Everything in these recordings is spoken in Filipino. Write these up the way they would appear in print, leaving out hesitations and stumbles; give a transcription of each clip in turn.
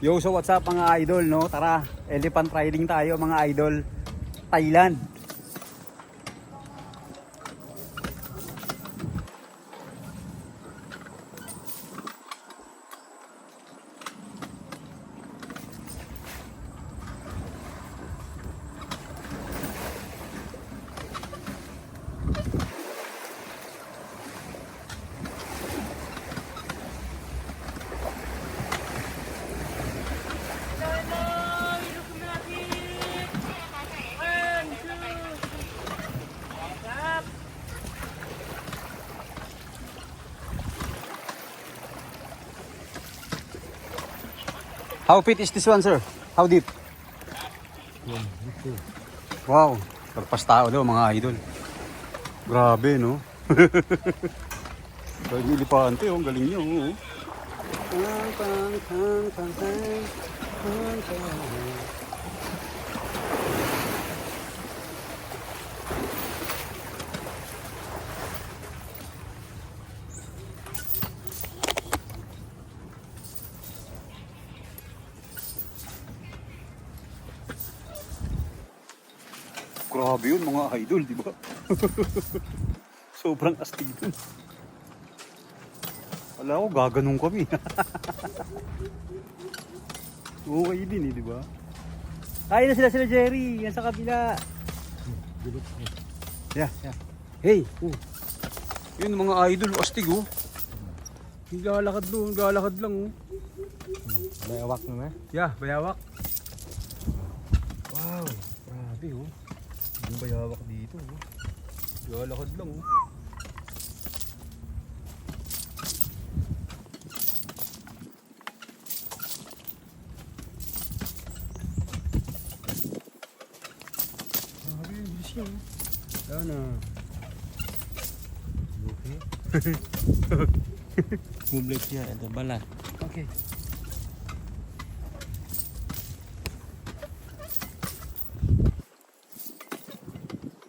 Yo, so what's up mga idol, no? Tara, elephant riding tayo mga idol. Thailand. How fit is this one, sir? How deep? Wow, pagpas tao daw mga idol. Grabe, no? Yung elepante, oh, galing niyo, oh. Grabe yun mga idol, di ba? Sobrang astig dun. Wala ko, gaganong kami. Okay din eh, di ba? Kain na sila Jerry, yan sa kabila. Yeah. Hey! Yun mga idol, astig oh. Galakad doon, galakad lang oh. Bayawak na. Yeah, bayawak. Wow, grabe oh. Yung bayawak dito oh. Galakad lang oh. Grabe, bilis yan oh. Sana. Okay. Mublik siya, ito balat. Okay.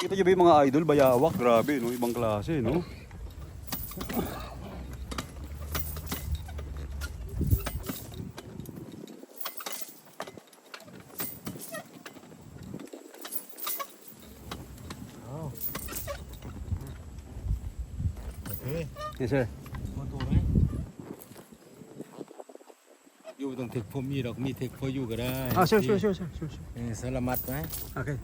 Kita nyo ba yung mga idol, bayawak, grabe, no? Ibang klase, no? Oh. Okay. Yes, sir. Motorไหมอยู่ต้องเทคผมมีดอกมีเทคพออยู่ก็ได้ Ah, sure. สลัมัดไหม Okay.